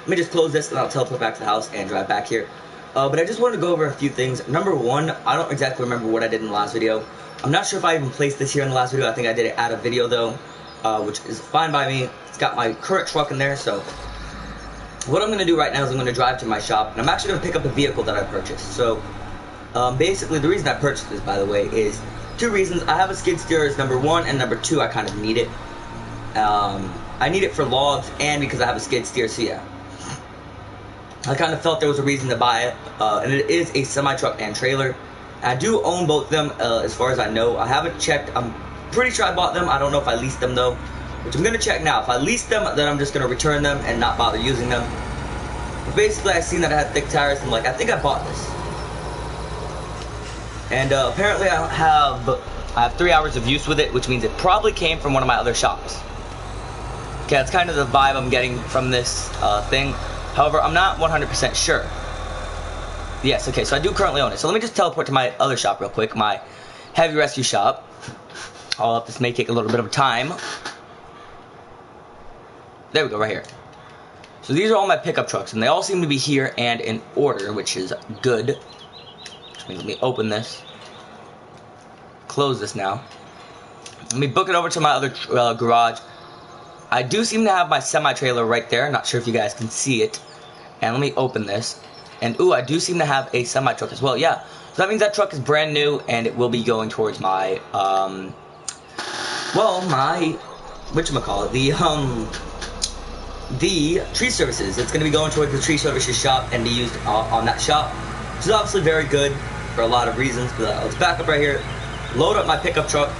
let me just close this and I'll teleport back to the house and drive back here. But I just wanted to go over a few things. Number one, I don't exactly remember what I did in the last video. I'm not sure if I even placed this here in the last video. I think I did it out of video though, which is fine by me. It's got my current truck in there, so what I'm going to do right now is I'm going to drive to my shop, and I'm actually going to pick up a vehicle that I purchased. So, basically, the reason I purchased this, by the way, is two reasons. I have a skid steer is number one, and number two, I kind of need it. I need it for logs, and because I have a skid steer, so yeah. I kind of felt there was a reason to buy it, and it is a semi-truck and trailer. I do own both of them, as far as I know. I haven't checked. I'm pretty sure I bought them. I don't know if I leased them, though. Which I'm going to check now. If I lease them, then I'm just going to return them and not bother using them. But basically, I seen that I had thick tires, and I'm like, I think I bought this. And apparently I have 3 hours of use with it, which means it probably came from one of my other shops. Okay, that's kind of the vibe I'm getting from this thing. However, I'm not 100% sure. Yes, okay, so I do currently own it. So let me just teleport to my other shop real quick, my heavy rescue shop. This may take a little bit of time. There we go, right here. So these are all my pickup trucks, and they all seem to be here and in order, which is good. Which means let me open this. Close this now. Let me book it over to my other garage. I do seem to have my semi-trailer right there. Not sure if you guys can see it. And let me open this. And, ooh, I do seem to have a semi-truck as well. Yeah. So that means that truck is brand new, and it will be going towards my, the tree services. It's going to be going towards the tree services shop and be used on that shop, which is obviously very good for a lot of reasons. But let's back up right here, load up my pickup truck.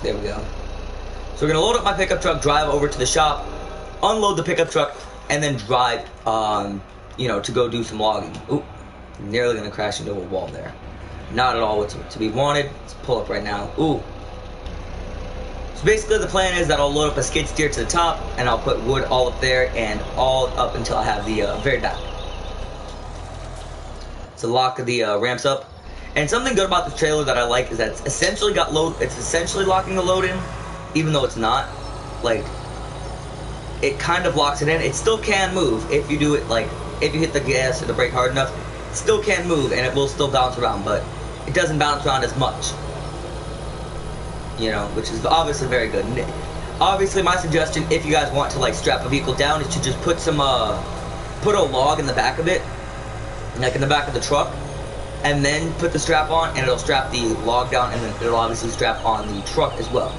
There we go. So we're going to load up my pickup truck, drive over to the shop, unload the pickup truck, and then drive, to go do some logging. Ooh, nearly going to crash into a wall there. Not at all what's to be wanted. Let's pull up right now. Ooh. So basically the plan is that I'll load up a skid steer to the top, and I'll put wood all up there and all up until I have the very back. So lock the ramps up. And something good about the trailer that I like is that it's essentially locking the load in, even though it's not. Like, it kind of locks it in. It still can move if you do it, like, if you hit the gas or the brake hard enough. It still can move, and it will still bounce around, but it doesn't bounce around as much. Which is obviously very good. And obviously, my suggestion, if you guys want to, like, strap a vehicle down, is to just put a log in the back of it, like in the back of the truck, and then put the strap on, and it'll strap the log down, and then it'll obviously strap on the truck as well.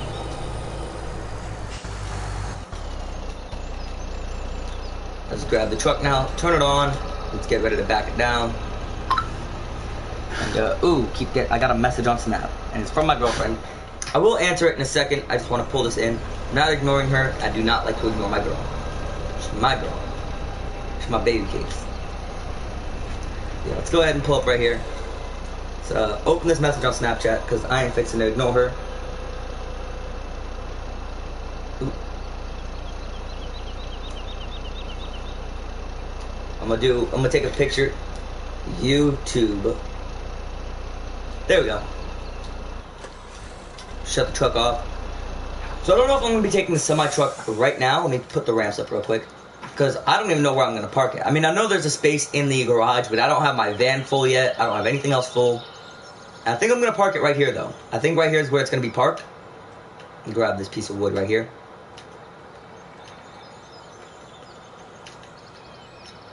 Let's grab the truck now, turn it on, let's get ready to back it down. And, I got a message on Snap, and it's from my girlfriend. I will answer it in a second. I just want to pull this in. I'm not ignoring her. I do not like to ignore my girl. She's my girl. She's my baby cakes. Yeah, let's go ahead and pull up right here. So open this message on Snapchat because I ain't fixing to ignore her. Ooh. I'm gonna take a picture. YouTube. There we go. Shut the truck off. So I don't know if I'm going to be taking the semi-truck right now. Let me put the ramps up real quick, because I don't even know where I'm going to park it. I mean, I know there's a space in the garage, but I don't have my van full yet. I don't have anything else full. I think I'm going to park it right here, though. I think right here is where it's going to be parked. Grab this piece of wood right here.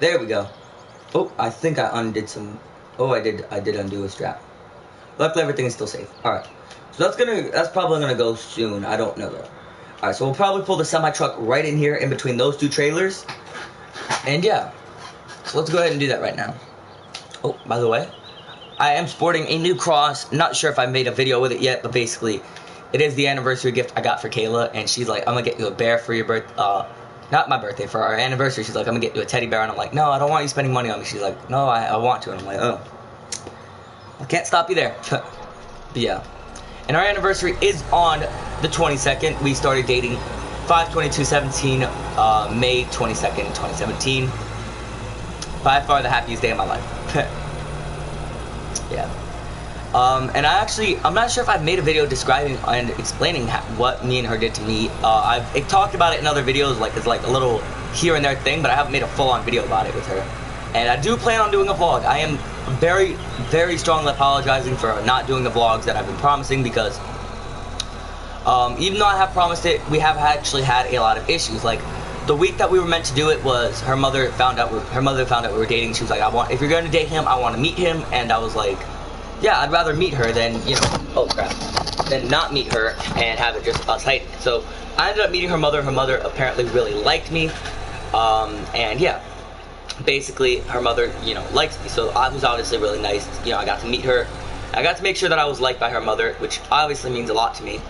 There we go. Oh, I think I undid some... Oh, I did undo a strap. Luckily, everything is still safe. Alright. So that's probably gonna go soon. I don't know though. Alright, so we'll probably pull the semi-truck right in here in between those two trailers. And yeah. So let's go ahead and do that right now. Oh, by the way, I am sporting a new cross. Not sure if I made a video with it yet, but basically, it is the anniversary gift I got for Kayla, and she's like, I'm gonna get you a bear for your birthday. Not my birthday, for our anniversary. She's like, I'm gonna get you a teddy bear, and I'm like, no, I don't want you spending money on me. She's like, no, I want to, and I'm like, oh. I can't stop you there. But yeah. And our anniversary is on the 22nd. We started dating 5/22/17, May 22nd, 2017. By far the happiest day of my life. Yeah. And I'm not sure if I've made a video describing and explaining what me and her did to me. I've talked about it in other videos, like it's like a little here and there thing, but I haven't made a full-on video about it with her. And I do plan on doing a vlog. I am very, very strongly apologizing for not doing the vlogs that I've been promising, because even though I have promised it, we have actually had a lot of issues. Like, the week that we were meant to do it was her mother found out we were dating. She was like, if you're going to date him, I want to meet him. And I was like, yeah, I'd rather meet her than, oh crap, than not meet her and have it just us hiding. So I ended up meeting her mother. Her mother apparently really liked me. And yeah, basically her mother, likes me. So I was obviously really nice. I got to meet her. I got to make sure that I was liked by her mother, which obviously means a lot to me.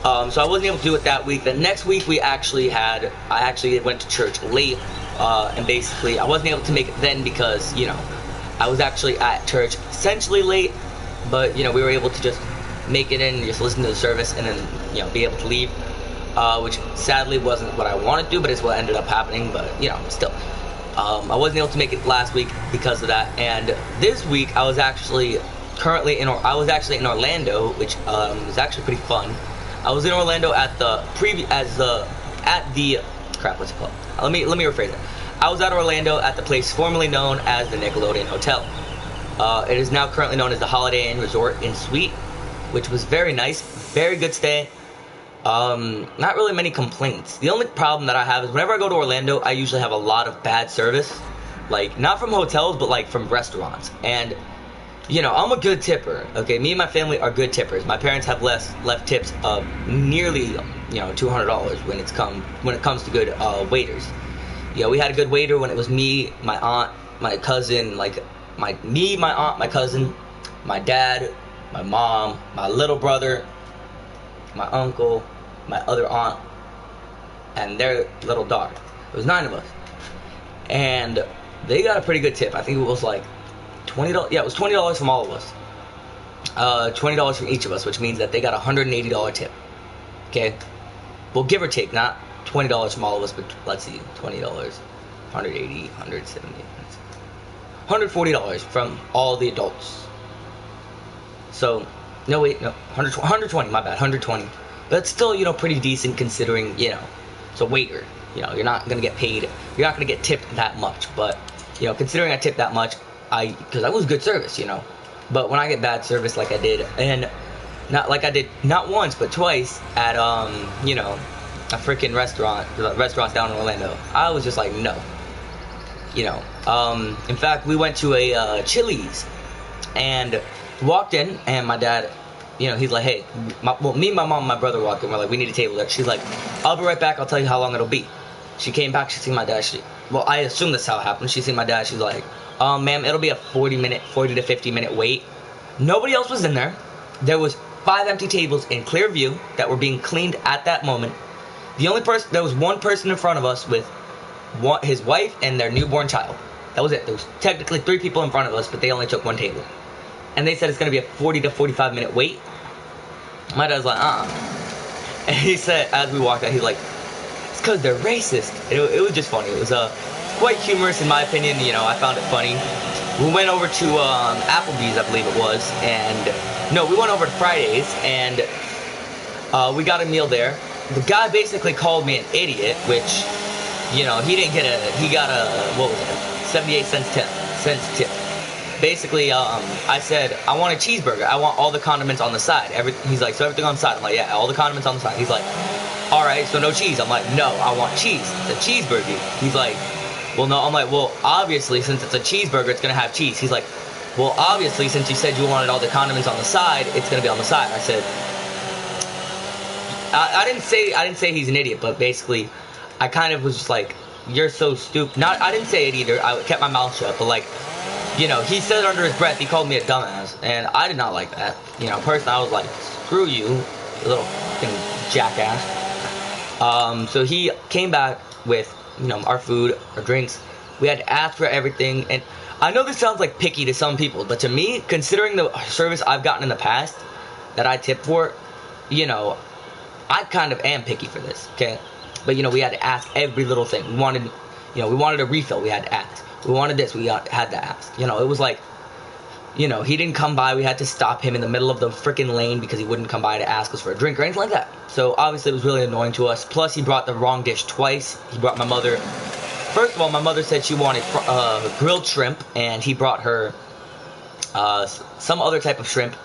So I wasn't able to do it that week. The next week I actually went to church late, and basically I wasn't able to make it then because, I was actually at church essentially late, but, we were able to just make it in, just listen to the service, and then, be able to leave, which sadly wasn't what I wanted to do, but it's what ended up happening. But, still, I wasn't able to make it last week because of that. And this week I was actually in Orlando, which was actually pretty fun. I was in Orlando at the what's it called? Let me rephrase it. I was at Orlando at the place formerly known as the Nickelodeon Hotel. It is now currently known as the Holiday Inn Resort & Suite, which was very nice, very good stay. Not really many complaints. The only problem that I have is whenever I go to Orlando, I usually have a lot of bad service, like not from hotels, but like from restaurants. And I'm a good tipper, okay? Me and my family are good tippers. My parents have left tips of nearly, $200 when it comes to good waiters. We had a good waiter when it was me, my aunt, my cousin, my aunt, my cousin, my dad, my mom, my little brother, my uncle, my other aunt, and their little daughter. It was 9 of us. And they got a pretty good tip. I think it was like $20. Yeah, it was $20 from all of us. $20 from each of us, which means that they got a $180 tip. Okay? Well, give or take, not $20 from all of us, but let's see, $20, $180, $170, $140 from all the adults. So, no, 120, my bad, 120. But it's still, pretty decent considering, it's a waiter. You're not going to get paid, you're not going to get tipped that much. But, considering I tipped that much, because that was good service, But when I get bad service like I did, and not once, but twice at, a freaking restaurant, the restaurants down in Orlando, I was just like, no. In fact, we went to a Chili's, and walked in, and my dad, he's like, hey, me and my mom and my brother walked in, we're like, we need a table there. She's like, I'll be right back, I'll tell you how long it'll be. She came back, she seen my dad, I assume that's how it happened. She seen my dad, she's like, ma'am, it'll be a 40 to 50 minute wait. Nobody else was in there. There was 5 empty tables in clear view that were being cleaned at that moment. There was one person in front of us with his wife and their newborn child. That was it. There was technically 3 people in front of us, but they only took 1 table. And they said it's going to be a 40 to 45 minute wait. My dad's like, And he said, as we walked out, he's like, it's because they're racist. It was just funny. It was quite humorous in my opinion. I found it funny. We went over to Applebee's, I believe it was, and no, we went over to Fridays, and we got a meal there. The guy basically called me an idiot, which, he got a, what was it, 78 cents tip. Basically, I said, I want a cheeseburger. I want all the condiments on the side. He's like, so everything on the side? I'm like, yeah, all the condiments on the side. He's like, all right, so no cheese. I'm like, no, I want cheese. It's a cheeseburger. He's like, well, no. I'm like, well, obviously, since it's a cheeseburger, it's going to have cheese. He's like, well, obviously, since you said you wanted all the condiments on the side, it's going to be on the side. I said, I didn't say he's an idiot, but basically, I kind of was just like, you're so stupid. I didn't say it either. I kept my mouth shut, but like, he said under his breath, he called me a dumbass, and I did not like that. Personally, I was like, screw you little fucking jackass. So he came back with, our food, our drinks. We had to ask for everything, and I know this sounds like picky to some people, but to me, considering the service I've gotten in the past that I tip for, I kind of am picky for this, okay? But, we had to ask every little thing. We wanted a refill, we had to ask. We wanted this, we had to ask. It was like, You know, he didn't come by. We had to stop him in the middle of the freaking lane because he wouldn't come by to ask us for a drink or anything like that. So obviously it was really annoying to us. Plus he brought the wrong dish twice. He brought my mother. First of all, my mother said she wanted grilled shrimp, and he brought her some other type of shrimp.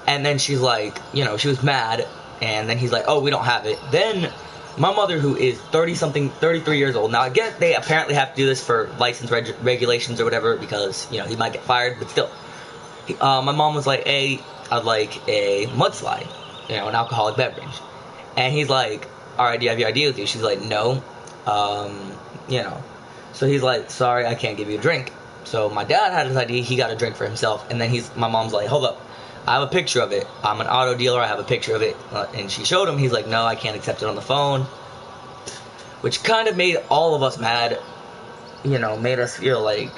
And then she's like, you know, she was mad. And then he's like, oh, we don't have it. Then my mother, who is 33 years old. Now, I get they apparently have to do this for license regulations or whatever because, you know, he might get fired. But still, my mom was like, hey, I'd like a mudslide, you know, an alcoholic beverage. And he's like, all right, do you have your ID with you? She's like, no. You know. So he's like, sorry, I can't give you a drink. So my dad had his ID. He got a drink for himself. And then my mom's like, hold up. I have a picture of it. I'm an auto dealer. I have a picture of it. And she showed him. He's like, no, I can't accept it on the phone. Which kind of made all of us mad. You know, made us feel like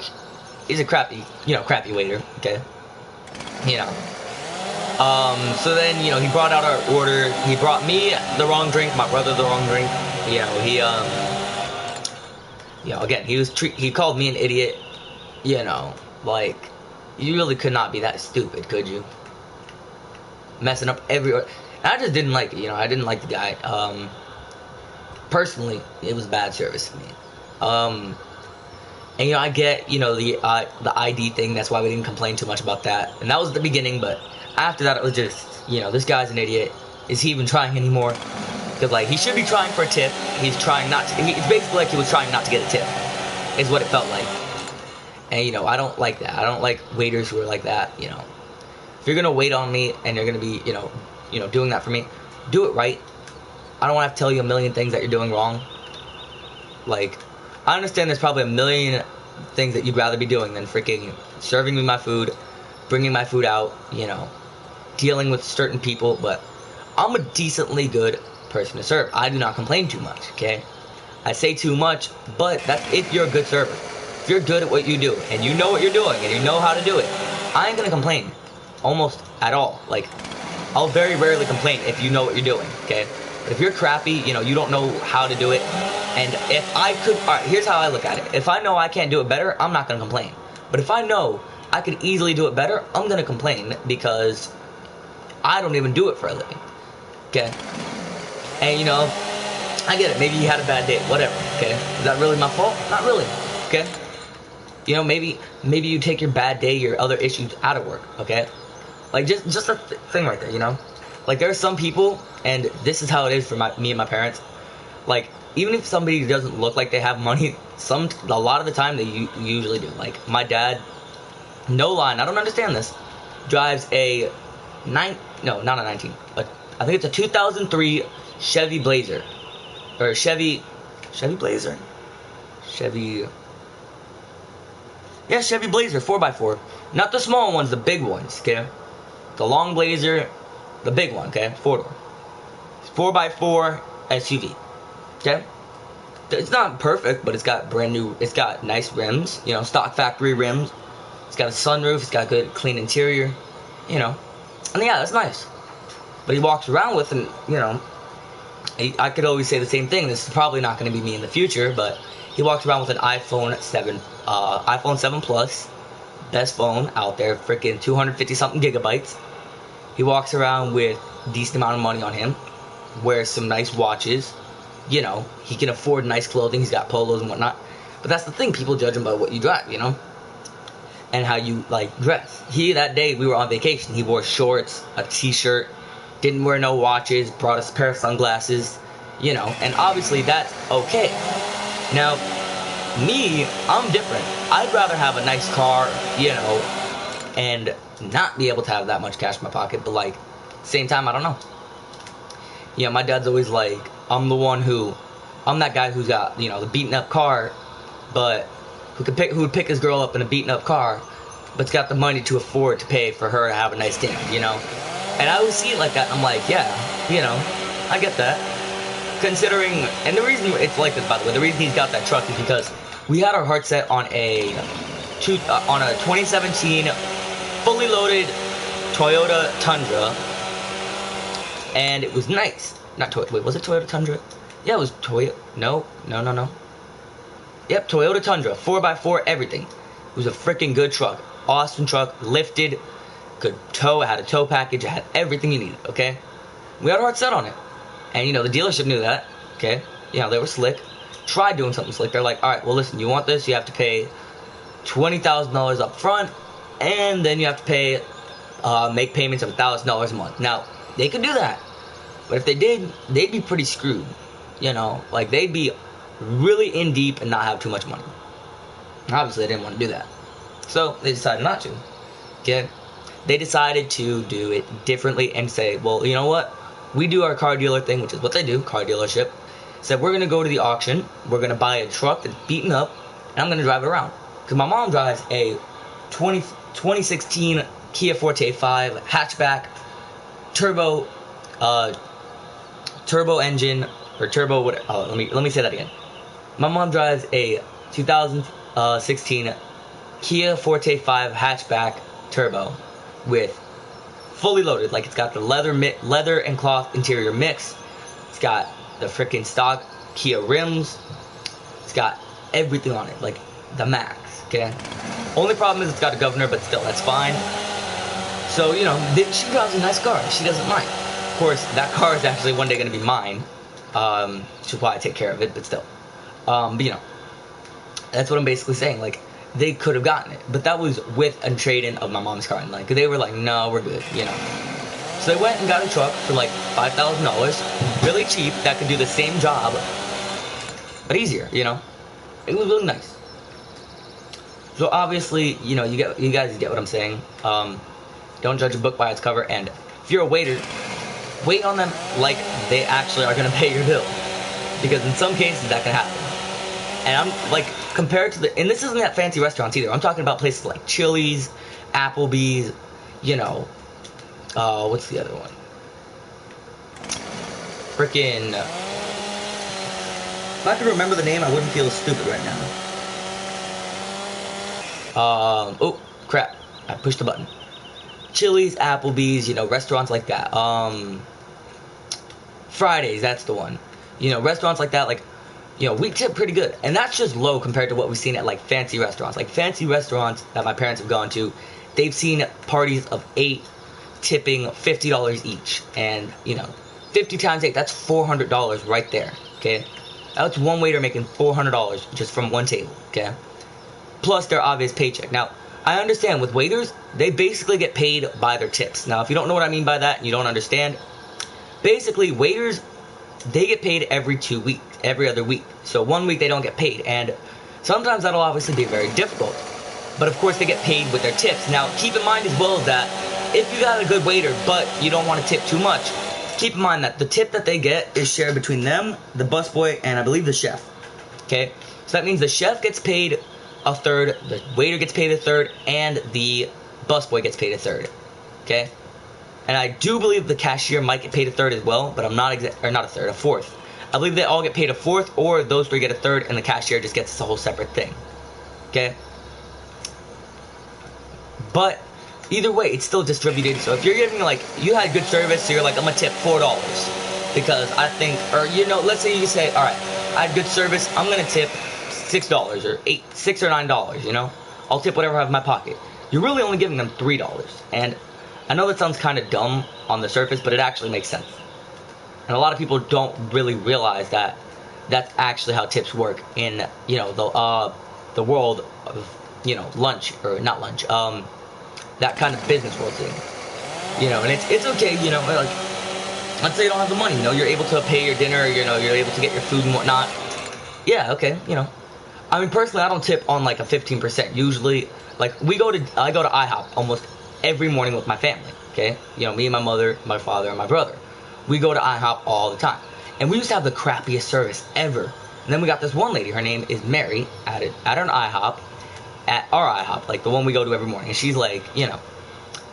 he's a crappy waiter. Okay. You know. So then, you know, he brought out our order. He brought me the wrong drink. My brother the wrong drink. You know, again, he called me an idiot. You know, like, you really could not be that stupid, could you? Messing up every order. I just didn't like it, you know. I didn't like the guy. Personally, it was bad service to me. And, you know, I get, you know, the ID thing. That's why we didn't complain too much about that. And that was the beginning, but after that, it was just, you know, this guy's an idiot. Is he even trying anymore? Because, like, he should be trying for a tip. He's trying not to. It's basically like he was trying not to get a tip, is what it felt like. And, you know, I don't like that. I don't like waiters who are like that, you know. If you're going to wait on me and you're going to be, you know, doing that for me, do it right. I don't want to have to tell you a million things that you're doing wrong. Like, I understand there's probably a million things that you'd rather be doing than freaking serving me my food, bringing my food out, you know, dealing with certain people, but I'm a decently good person to serve. I do not complain too much, okay? I say too much, but that's if you're a good server. If you're good at what you do, and you know what you're doing, and you know how to do it, I ain't gonna complain. Almost at all. Like, I'll very rarely complain if you know what you're doing, okay? But if you're crappy, you know, you don't know how to do it, and if I could, alright, here's how I look at it. If I know I can't do it better, I'm not gonna complain. But if I know I could easily do it better, I'm gonna complain because I don't even do it for a living, okay? And, you know, I get it. Maybe you had a bad day, whatever, okay? Is that really my fault? Not really, okay? You know, maybe you take your bad day, your other issues out of work, okay? Like, just a thing right there, you know? Like, there are some people, and this is how it is for me and my parents. Like, even if somebody doesn't look like they have money, a lot of the time they usually do. Like, my dad, no line, I don't understand this, drives a not a 19, but I think it's a 2003 Chevy Blazer. Or Chevy Blazer? Yeah, Chevy Blazer, 4x4. Not the small ones, the big ones, okay? The long Blazer, the big one, okay? 4-door. 4x4 SUV, okay? It's not perfect, but it's got it's got nice rims, you know, stock factory rims. It's got a sunroof, it's got good, clean interior, you know. And yeah, that's nice. But he walks around with, and, you know, I could always say the same thing. This is probably not going to be me in the future, but he walks around with an iPhone 7 Plus, best phone out there, freaking 250 something gigabytes. He walks around with a decent amount of money on him, wears some nice watches, you know, he can afford nice clothing, he's got polos and whatnot. But that's the thing, people judge him by what you drive, you know, and how you, like, dress. That day we were on vacation, he wore shorts, a t-shirt, didn't wear no watches, brought us a pair of sunglasses, you know, and obviously that's okay. Now, me, I'm different. I'd rather have a nice car, you know, and not be able to have that much cash in my pocket, but, like, same time, I don't know. You know, my dad's always like, I'm that guy who's got, you know, the beaten up car, but who would pick his girl up in a beaten up car, but's got the money to afford to pay for her to have a nice dinner, you know? And I always see it like that, and I'm like, yeah, you know, I get that. Considering, and the reason it's like this, by the way, the reason he's got that truck is because we had our heart set on a 2017 fully loaded Toyota Tundra, and it was nice. Not Toyota, wait, was it Toyota Tundra? Yeah, it was Toyota, no. Yep, Toyota Tundra, 4x4, everything. It was a freaking good truck. awesome truck, lifted, could tow, it had a tow package, it had everything you needed, okay? We had our heart set on it. And, the dealership knew that, okay? They were slick. Tried doing something slick. They're like, all right, well, listen, you want this, you have to pay $20,000 up front, and then you have to pay, make payments of $1,000 a month. Now, they could do that, but if they did, they'd be pretty screwed, like, they'd be really in deep and not have too much money. Obviously, they didn't want to do that, so they decided not to, okay? They decided to do it differently and say, well, you know what, we do our car dealer thing, which is what they do, car dealership. Said, we're going to go to the auction, we're going to buy a truck that's beaten up, and I'm going to drive it around. Because my mom drives a 2016 Kia Forte 5 hatchback, turbo engine, or turbo, let me say that again. My mom drives a 2016 Kia Forte 5 hatchback turbo with fully loaded, like it's got the leather and cloth interior mix, it's got the freaking stock Kia rims, it's got everything on it, like the max, okay? Only problem is it's got a governor, but still, that's fine. So, she drives a nice car, she doesn't mind. Of course, that car is actually one day going to be mine, which is why I take care of it, but still. But, that's what I'm basically saying, like, they could have gotten it, but that was with a trade-in of my mom's car, and, like, they were like, no, we're good, So they went and got a truck for like $5,000, really cheap, that could do the same job, but easier, It was really nice. So obviously, you guys get what I'm saying. Don't judge a book by its cover, and if you're a waiter, wait on them like they actually are going to pay your bill, because in some cases that can happen. And I'm like, compared to and this isn't at fancy restaurants either, I'm talking about places like Chili's, Applebee's, what's the other one? Frickin', if I could remember the name, I wouldn't feel stupid right now. Oh, crap. I pushed the button. Chili's, Applebee's, restaurants like that. Fridays, that's the one. Restaurants like that, like, we tip pretty good. And that's just low compared to what we've seen at, like, fancy restaurants. Like, fancy restaurants that my parents have gone to, they've seen parties of 8 tipping $50 each. And, 50 times 8, that's $400 right there, okay? That's one waiter making $400 just from one table, okay? Plus their obvious paycheck. Now, I understand with waiters, they basically get paid by their tips. Now, if you don't know what I mean by that and you don't understand, basically waiters, they get paid every other week. So one week they don't get paid, and sometimes that'll obviously be very difficult. But of course they get paid with their tips. Now, keep in mind as well that if you got a good waiter, but you don't want to tip too much, keep in mind that the tip that they get is shared between them, the busboy, and I believe the chef. Okay? So that means the chef gets paid a third, the waiter gets paid a third, and the busboy gets paid a third. Okay? And I do believe the cashier might get paid a third as well, but I'm not a fourth. I believe they all get paid a fourth, or those three get a third, and the cashier just gets a whole separate thing. Okay? But either way, it's still distributed. So if you're giving, like, you had good service, so you're like, I'm gonna tip $4 because I think, or let's say you say, all right, I had good service, I'm gonna tip $6 or $6 or $9. I'll tip whatever I have in my pocket. You're really only giving them $3, and I know that sounds kind of dumb on the surface, but it actually makes sense. And a lot of people don't really realize that that's actually how tips work in, the world of, lunch, or not lunch, that kind of business world thing. And it's okay, like, let's say you don't have the money, you're able to pay your dinner, you're able to get your food and whatnot. Yeah, okay, I mean, personally, I don't tip on, like, a 15%. Usually, like, I go to IHOP almost every morning with my family, okay? Me and my mother, my father, and my brother. We go to IHOP all the time. And we used to have the crappiest service ever. And then we got this one lady, her name is Mary, at an IHOP, at our IHOP, like the one we go to every morning. And she's like,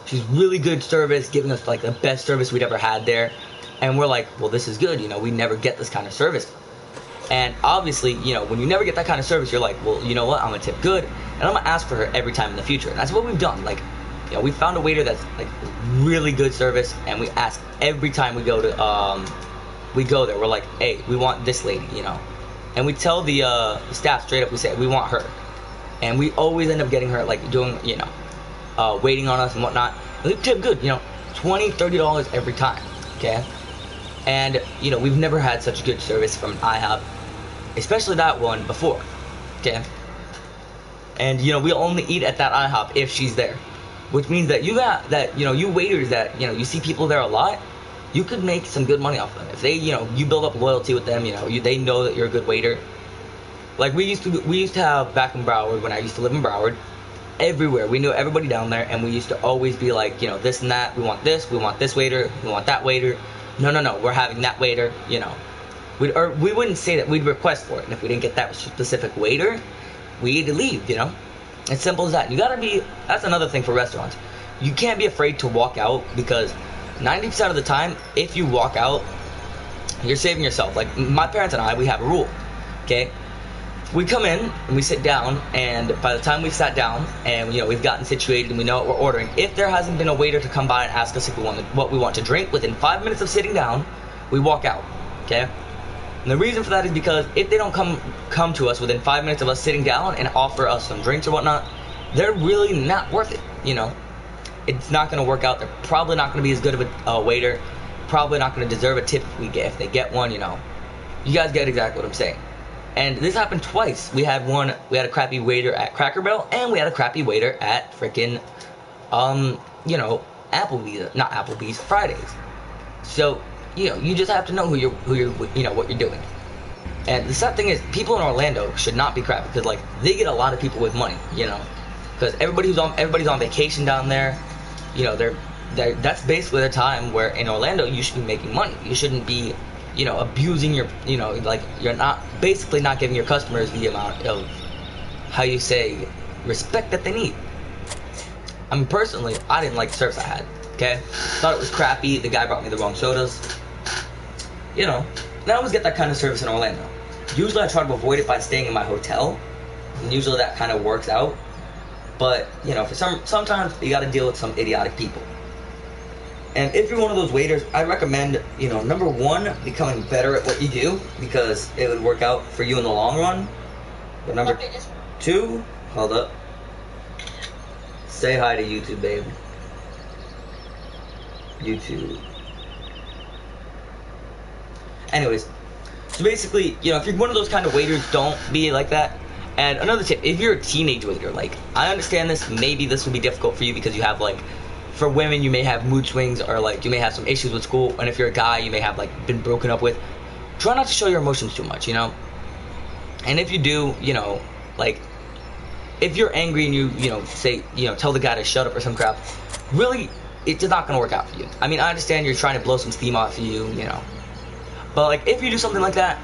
she's really good service, giving us, like, the best service we'd ever had there. And we're like, well, this is good, we never get this kind of service. And obviously, when you never get that kind of service, you're like, well, you know what, I'm going to tip good, and I'm going to ask for her every time in the future. And that's what we've done. Like, we found a waiter that's, like, really good service, and we ask every time we go there. We're like, hey, we want this lady, And we tell the staff straight up, we say, we want her. And we always end up getting her, like, doing, waiting on us and whatnot. And they tip good, you know, $20, $30 every time, okay? And, you know, we've never had such good service from IHOP, especially that one before, okay? And, you know, we only eat at that IHOP if she's there, which means that you got that, you know, you waiters that, you know, you see people there a lot, you could make some good money off them. If they, you know, you build up loyalty with them, you know, they know that you're a good waiter. Like we used to have back in Broward, when I used to live in Broward, everywhere. We knew everybody down there, and we used to always be like, you know, this and that, we want this waiter, we want that waiter. No, we're having that waiter, you know. We wouldn't say that, we'd request for it, and if we didn't get that specific waiter, we had to leave, you know. It's simple as that. You gotta be, that's another thing for restaurants. You can't be afraid to walk out, because 90% of the time, if you walk out, you're saving yourself. Like, my parents and I, we have a rule, okay? We come in, and we sit down, and by the time we've sat down, and, you know, we've gotten situated, and we know what we're ordering, if there hasn't been a waiter to come by and ask us if we want what we want to drink, within 5 minutes of sitting down, we walk out, okay? And the reason for that is because if they don't come to us within 5 minutes of us sitting down and offer us some drinks or whatnot, they're really not worth it, you know? It's not going to work out. They're probably not going to be as good of a waiter. Probably not going to deserve a tip if they get one, you know. You guys get exactly what I'm saying. And this happened twice. We had a crappy waiter at Cracker Barrel, and we had a crappy waiter at frickin', you know, Applebee's, Fridays. So, you know, you just have to know who you're, you know, what you're doing. And the sad thing is, people in Orlando should not be crappy, because, like, they get a lot of people with money, you know. Because everybody's on vacation down there. You know, that's basically the time where in Orlando you should be making money. You shouldn't be, you know, abusing your, you know, like, you're not giving your customers the amount of, how you say, respect that they need. I mean, personally, I didn't like the service I had, okay? Thought it was crappy. The guy brought me the wrong sodas. You know, and I always get that kind of service in Orlando. Usually I try to avoid it by staying in my hotel, and usually that kind of works out. But, you know, sometimes you gotta deal with some idiotic people. And if you're one of those waiters, I recommend, you know, number one, becoming better at what you do, because it would work out for you in the long run. But number two, hold up. Say hi to YouTube, babe. YouTube. Anyways, so basically, you know, if you're one of those kind of waiters, don't be like that. And another tip, if you're a teenage waiter, like, I understand this, maybe this would be difficult for you because you have, like, for women, you may have mood swings, or, like, you may have some issues with school, and if you're a guy, you may have, like, been broken up with. Try not to show your emotions too much, you know? And if you do, you know, like, if you're angry and you know, say, you know, tell the guy to shut up or some crap, really, it's not gonna work out for you. I mean, I understand you're trying to blow some steam off of you, you know, but, like, if you do something like that,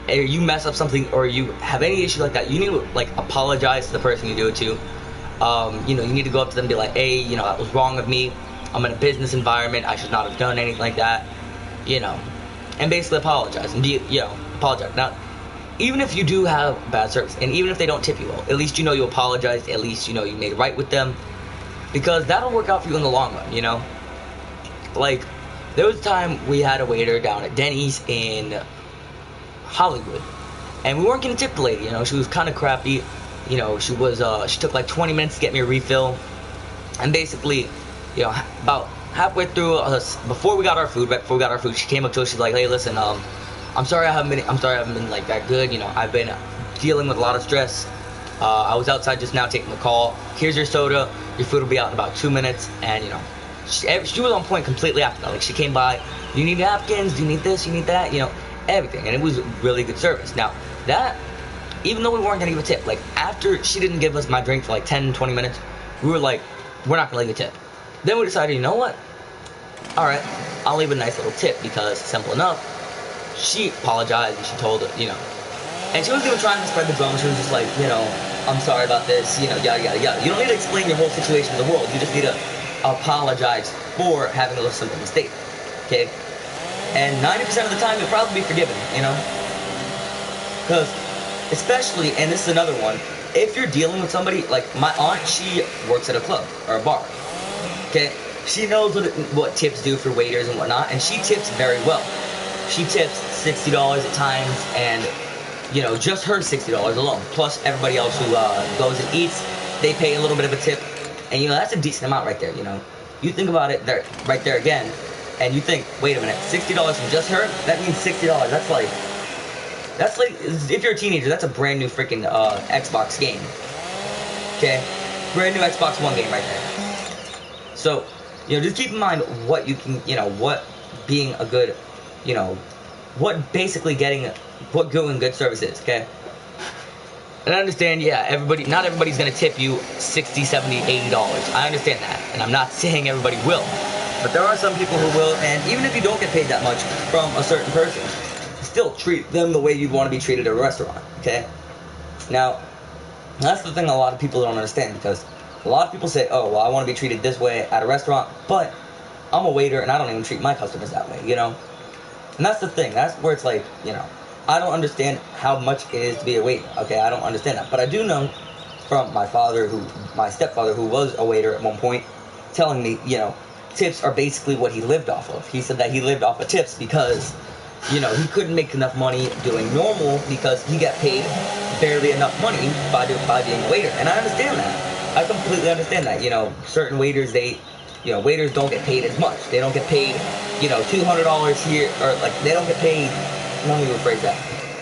or you mess up something, or you have any issue like that, you need to, like, apologize to the person you do it to. You know, you need to go up to them and be like, hey, you know, that was wrong of me. I'm in a business environment. I should not have done anything like that. You know, and basically apologize and apologize. Now, even if you do have bad service, and even if they don't tip you well, at least you know you apologized. At least you know you made it right with them, because that'll work out for you in the long run. You know, like, there was a time we had a waiter down at Denny's in Hollywood, and we weren't gonna tip the lady. You know, she was kind of crappy. You know, she took like 20 minutes to get me a refill, and basically, you know, about halfway through, before we got our food, she came up to us. She's like, hey, listen, I'm sorry I haven't been like that good. You know, I've been dealing with a lot of stress. I was outside just now taking the call. Here's your soda. Your food will be out in about 2 minutes. And, you know, she was on point completely after that. Like, she came by, you need napkins, do you need this, you need that, you know, everything. And it was really good service. Now, that, even though we weren't gonna give a tip, like, after she didn't give us my drink for like 10-20 minutes, we were like, we're not gonna leave a tip. Then we decided, you know what, alright, I'll leave a nice little tip, because simple enough, she apologized and she told her, you know, and she wasn't even trying to spread the drama. She was just like, you know, I'm sorry about this, you know, yada yada yada. You don't need to explain your whole situation to the world. You just need to apologize for having a little simple mistake, okay? And 90% of the time, you'll probably be forgiven, you know? Because, especially, and this is another one, if you're dealing with somebody, like my aunt, she works at a club or a bar, okay? She knows what tips do for waiters and whatnot, and she tips very well. She tips $60 at times, and, you know, just her $60 alone, plus everybody else who goes and eats, they pay a little bit of a tip. And, that's a decent amount right there, You think about it there, right there again, and you think, wait a minute, $60 from just her? That means $60. That's like, if you're a teenager, that's a brand new freaking Xbox game. Okay? Brand new Xbox One game right there. So, just keep in mind what you can, what being a good, what basically getting, what good service is, okay? And I understand, yeah, not everybody's going to tip you $60, $70, $80. I understand that, and I'm not saying everybody will. But there are some people who will, and even if you don't get paid that much from a certain person, still treat them the way you'd want to be treated at a restaurant, okay? Now, that's the thing a lot of people don't understand, because a lot of people say, oh, well, I want to be treated this way at a restaurant, but I'm a waiter and I don't even treat my customers that way, And that's the thing. That's where it's like, I don't understand how much it is to be a waiter, okay? I don't understand that. But I do know from my stepfather, who was a waiter at one point, telling me, tips are basically what he lived off of. He said that he lived off of tips because, he couldn't make enough money doing normal because he got paid barely enough money by being a waiter. And I understand that. I completely understand that. Certain waiters, waiters don't get paid as much. They don't get paid, $200 here, or like they don't get paid. Let me rephrase that.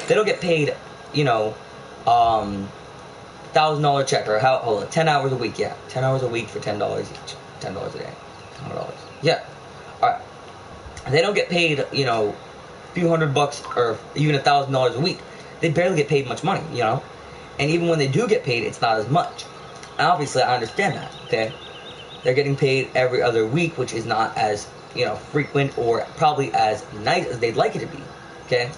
They don't get paid, $1,000 check or 10 hours a week. Yeah, 10 hours a week for $10 each. $10 a day, $100. Yeah. All right. They don't get paid, a few $100 or even $1,000 a week. They barely get paid much money, And even when they do get paid, it's not as much. And obviously, I understand that. Okay. They're getting paid every other week, which is not as, frequent or probably as nice as they'd like it to be. Okay?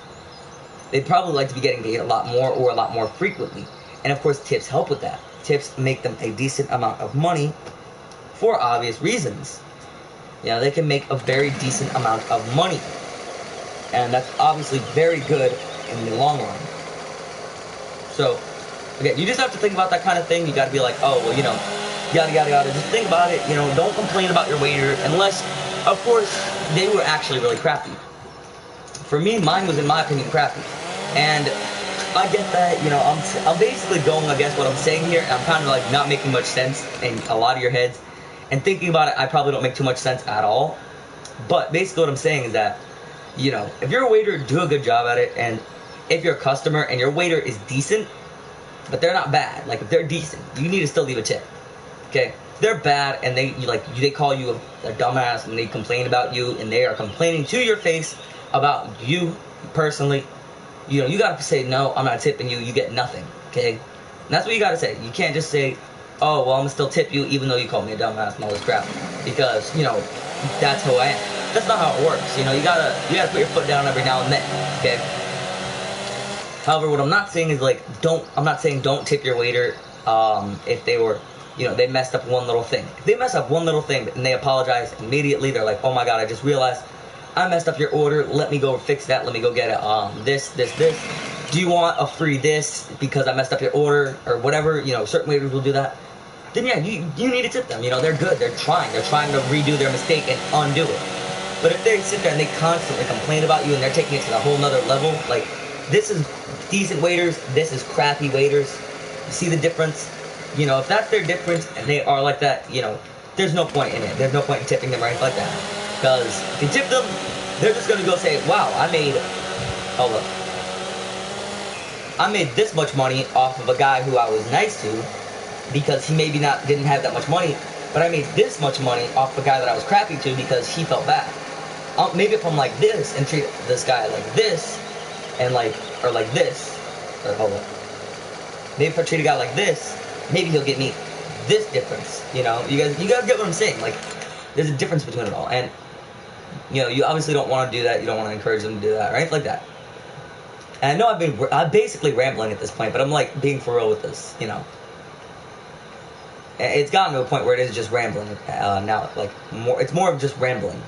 They'd probably like to be getting paid a lot more or a lot more frequently. And of course, tips help with that. Tips make them a decent amount of money for obvious reasons. They can make a very decent amount of money. And that's obviously very good in the long run. So, again, you just have to think about that kind of thing. You got to be like, oh, well, yada, yada, yada. Just think about it. Don't complain about your waiter unless, of course, they were actually really crappy. For me, mine was, in my opinion, crappy. And I get that, I'm basically going against what I'm saying here. And I'm kind of like not making much sense in a lot of your heads. And thinking about it, I probably don't make too much sense at all. But basically what I'm saying is that, if you're a waiter, do a good job at it. And if you're a customer and your waiter is decent, but they're not bad, like if they're decent, you need to still leave a tip. Okay? If they're bad and they call you a dumbass and they complain about you and they are complaining to your face about you personally, you gotta say, no, I'm not tipping you, you get nothing. Okay? And that's what you gotta say. You can't just say, oh, well, I'm gonna still tip you even though you called me a dumbass and all this crap. Because, that's who I am. That's not how it works. You gotta put your foot down every now and then. Okay? However, what I'm not saying is I'm not saying don't tip your waiter if they were, they messed up one little thing. If they mess up one little thing and they apologize immediately, they're like, oh my god, I just realized I messed up your order. Let me go fix that. Let me go get it. This. Do you want a free this because I messed up your order or whatever? Certain waiters will do that. Then yeah, you need to tip them. They're good. They're trying to redo their mistake and undo it. But if they sit there and they constantly complain about you and they're taking it to a whole nother level, like this is decent waiters, this is crappy waiters. You see the difference? If that's their difference and they are like that, there's no point in it. There's no point in tipping them right like that. Because if you tip them, they're just gonna go say, wow, I made this much money off of a guy who I was nice to, because he maybe didn't have that much money, but I made this much money off a guy that I was crappy to because he felt bad. Maybe if I'm like this and treat this guy like this, and or like this, or maybe if I treat a guy like this, maybe he'll get me this difference. You guys get what I'm saying? Like, there's a difference between it all, and you obviously don't want to do that. You don't want to encourage them to do that, right? Like that. And I know I'm basically rambling at this point, but I'm being for real with this. It's gotten to a point where it is just rambling now. It's more of just rambling.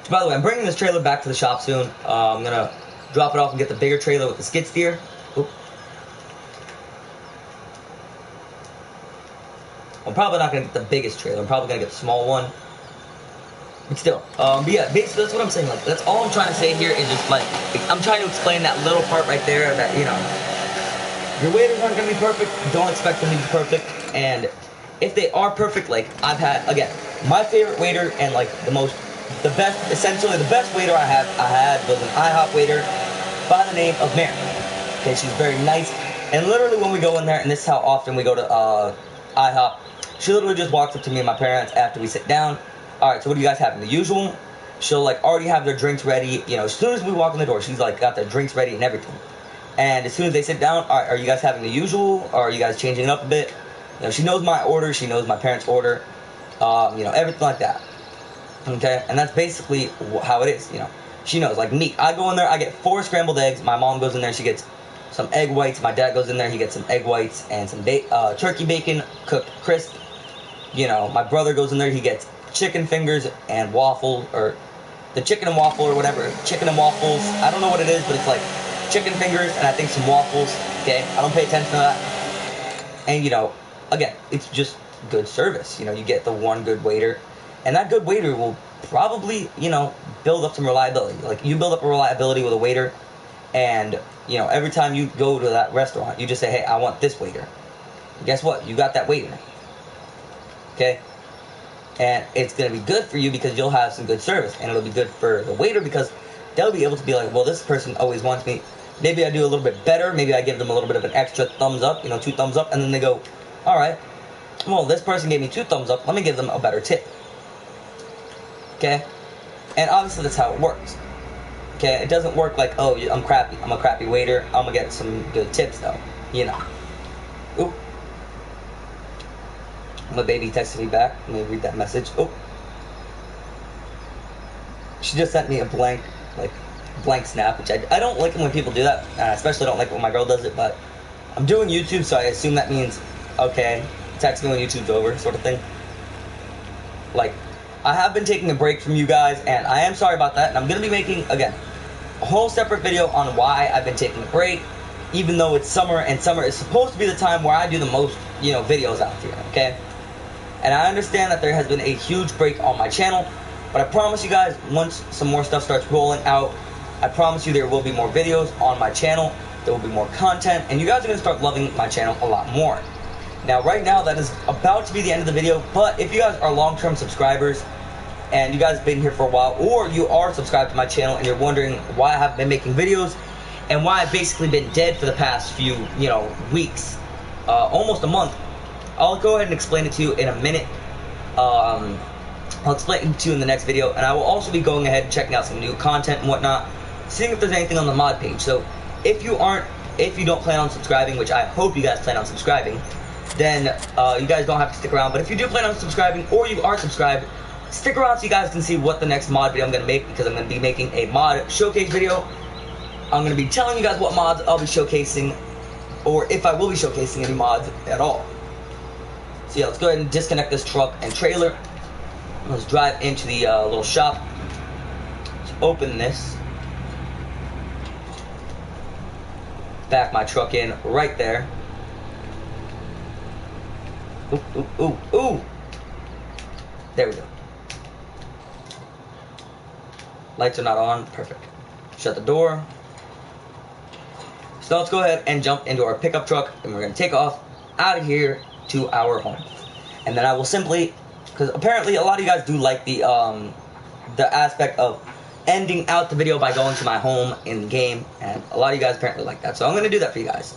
So, by the way, I'm bringing this trailer back to the shop soon. I'm gonna drop it off and get the bigger trailer with the skid steer. Oop. I'm probably not gonna get the biggest trailer. I'm probably gonna get the small one. But still, but yeah, basically that's what I'm saying. That's all I'm trying to say here is just I'm trying to explain that little part right there that your waiters aren't gonna be perfect. Don't expect them to be perfect, and if they are perfect, like I've had, again, my favorite waiter and like the best, essentially the best waiter I had was an IHOP waiter by the name of Mary. Okay, she's very nice, and literally when we go in there, and this is how often we go to IHOP, she literally just walks up to me and my parents after we sit down. All right, so what do you guys have? The usual. She'll like already have their drinks ready. You know, as soon as we walk in the door, she's like got their drinks ready and everything. And as soon as they sit down, all right, are you guys having the usual, or are you guys changing it up a bit? You know, she knows my order. She knows my parents' order. You know, everything like that. Okay, and that's basically how it is. You know, she knows. Like me, I go in there, I get 4 scrambled eggs. My mom goes in there, she gets some egg whites. My dad goes in there, he gets some egg whites and some turkey bacon cooked crisp. You know, my brother goes in there, he gets chicken fingers and waffle, or the chicken and waffle or whatever. Chicken and waffles. I don't know what it is, but it's like chicken fingers and I think some waffles. Okay, I don't pay attention to that. And you know, again, it's just good service. You know, you get the one good waiter, and that good waiter will probably, you know, build up some reliability. Like you build up a reliability with a waiter, and you know, every time you go to that restaurant, you just say, hey, I want this waiter. And guess what? You got that waiter. Okay? And it's going to be good for you because you'll have some good service. And it'll be good for the waiter because they'll be able to be like, well, this person always wants me. Maybe I do a little bit better. Maybe I give them a little bit of an extra thumbs up, you know, 2 thumbs up. And then they go, all right, well, this person gave me 2 thumbs up. Let me give them a better tip. Okay? And obviously that's how it works. Okay? It doesn't work like, oh, I'm crappy. I'm a crappy waiter. I'm going to get some good tips, though. You know. Oop. My baby texted me back. Let me read that message. Oh. She just sent me a blank snap, which I don't like it when people do that. I especially don't like it when my girl does it, but I'm doing YouTube, so I assume that means, okay, text me when YouTube's over, sort of thing. Like, I have been taking a break from you guys, and I am sorry about that, and I'm going to be making, again, a whole separate video on why I've been taking a break, even though it's summer, and summer is supposed to be the time where I do the most, you know, videos out here, okay? And I understand that there has been a huge break on my channel, but I promise you guys, once some more stuff starts rolling out, I promise you there will be more videos on my channel, there will be more content, and you guys are going to start loving my channel a lot more. Now, right now, that is about to be the end of the video, but if you guys are long-term subscribers, and you guys have been here for a while, or you are subscribed to my channel, and you're wondering why I haven't been making videos, and why I've basically been dead for the past few, you know, weeks, almost a month, I'll go ahead and explain it to you in a minute. I'll explain it to you in the next video, and I will also be going ahead and checking out some new content and whatnot, seeing if there's anything on the mod page. So if you don't plan on subscribing, which I hope you guys plan on subscribing, then you guys don't have to stick around. But if you do plan on subscribing, or you are subscribed, stick around so you guys can see what the next mod video I'm going to make, because I'm going to be making a mod showcase video. I'm going to be telling you guys what mods I'll be showcasing, or if I will be showcasing any mods at all. So yeah, let's go ahead and disconnect this truck and trailer. Let's drive into the little shop. Let's open this. Back my truck in right there. Ooh, ooh, ooh, ooh. There we go. Lights are not on. Perfect. Shut the door. So let's go ahead and jump into our pickup truck, and we're going to take off out of here to our home. And then I will simply, because apparently a lot of you guys do like the aspect of ending out the video by going to my home in the game, and a lot of you guys apparently like that, so I'm going to do that for you guys.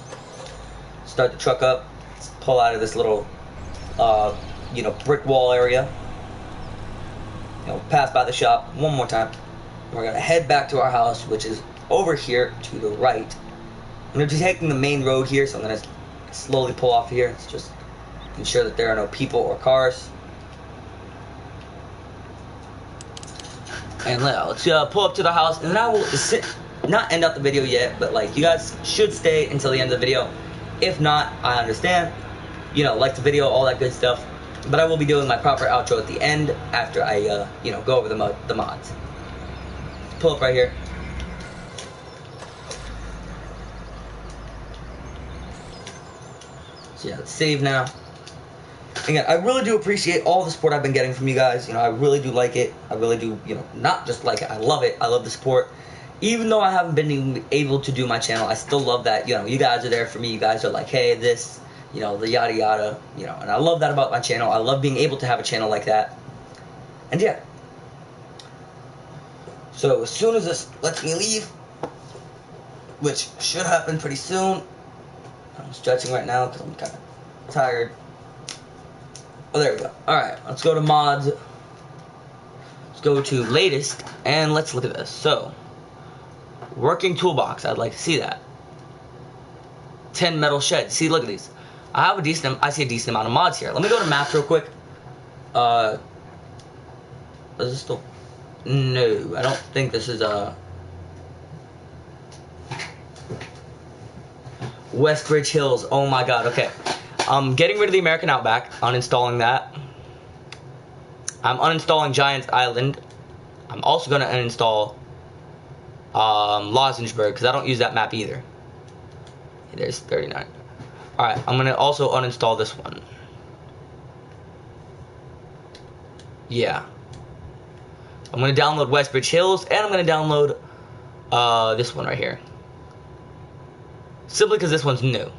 Start the truck up, let's pull out of this little you know, brick wall area, you know, pass by the shop one more time. We're going to head back to our house, which is over here to the right. I'm going to be taking the main road here, so I'm going to slowly pull off here. Let's just ensure that there are no people or cars. And let's pull up to the house, and then I will not end up the video yet, but like, you guys should stay until the end of the video. If not, I understand. You know, like the video, all that good stuff. But I will be doing my proper outro at the end after I, you know, go over the mods. Pull up right here. So yeah, let's save now. Again, I really do appreciate all the support I've been getting from you guys. You know, I really do like it. I really do, you know, not just like it. I love it. I love the support. Even though I haven't been able to do my channel, I still love that, you know, you guys are there for me. You guys are like, hey, this, you know, the yada yada, you know, and I love that about my channel. I love being able to have a channel like that. And yeah. So as soon as this lets me leave, which should happen pretty soon, I'm stretching right now because I'm kind of tired. Oh, there we go. Alright, let's go to mods. Let's go to latest, and let's look at this. So, working toolbox. I'd like to see that. 10 metal sheds. See, look at these. I see a decent amount of mods here. Let me go to maps real quick. Is this still? No, I don't think this is Westbridge Hills. Oh my god, okay. I'm getting rid of the American Outback, uninstalling that. I'm uninstalling Giants Island. I'm also going to uninstall Lozengeburg, because I don't use that map either. There's 39. Alright, I'm going to also uninstall this one. Yeah. I'm going to download Westbridge Hills, and I'm going to download this one right here. Simply because this one's new.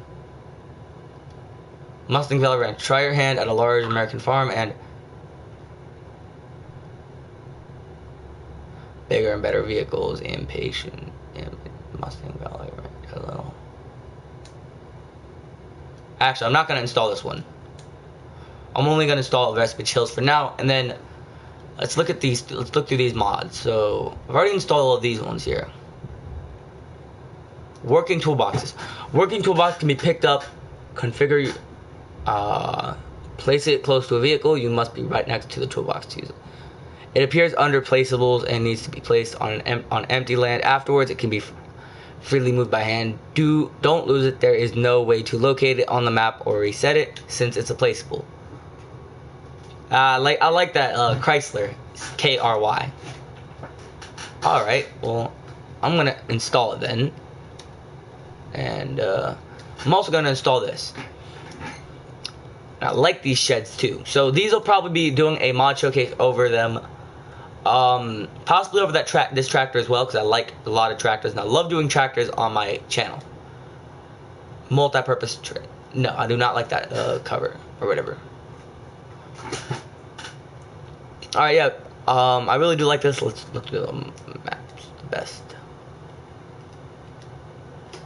Mustang Valley Ranch. Try your hand at a large American farm and bigger and better vehicles. Impatient. Mustang Valley Ranch. Hello. Actually, I'm not going to install this one. I'm only going to install Westbridge Hills for now, and then let's look at these. Let's look through these mods. So I've already installed all of these ones here. Working toolboxes. Working toolbox can be picked up. Configure. Place it close to a vehicle. You must be right next to the toolbox to use it. It appears under placeables and needs to be placed on empty land. Afterwards, it can be freely moved by hand. Don't lose it. There is no way to locate it on the map or reset it since it's a placeable. I like that Chrysler, KRY. All right, well, I'm gonna install it then, and I'm also gonna install this. I like these sheds too. So these will probably be doing a mod showcase over them. Possibly over this tractor as well, because I like a lot of tractors and I love doing tractors on my channel. Multi-purpose no, I do not like that cover or whatever. Alright, yeah. I really do like this. Let's look at the maps the best.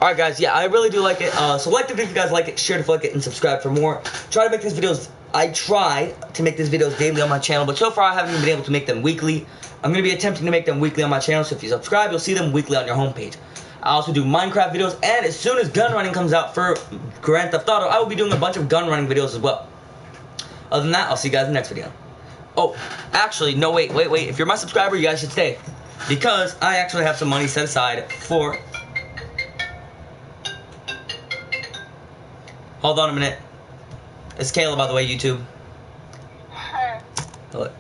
Alright guys, yeah, I really do like it. So like the video if you guys like it, share to like it, and subscribe for more. Try to make these videos, I try to make these videos daily on my channel, but so far I haven't even been able to make them weekly. I'm going to be attempting to make them weekly on my channel, so if you subscribe, you'll see them weekly on your homepage. I also do Minecraft videos, and as soon as gun running comes out for Grand Theft Auto, I will be doing a bunch of gun running videos as well. Other than that, I'll see you guys in the next video. Oh, actually, no, wait. If you're my subscriber, you guys should stay, because I actually have some money set aside for... Hold on a minute. It's Kayla, by the way, YouTube. Hi.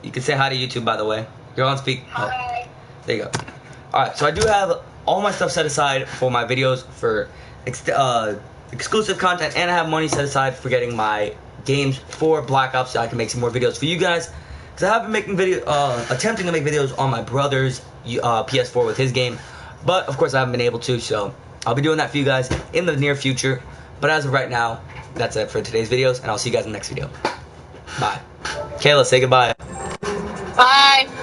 You can say hi to YouTube, by the way. You're on speak. Hi. Oh, there you go. Alright, so I do have all my stuff set aside for my videos for exclusive content, and I have money set aside for getting my games for Black Ops so I can make some more videos for you guys. Because I have been making attempting to make videos on my brother's PS4 with his game, but of course I haven't been able to, so I'll be doing that for you guys in the near future. But as of right now, that's it for today's videos, and I'll see you guys in the next video. Bye. Kayla, say goodbye. Bye.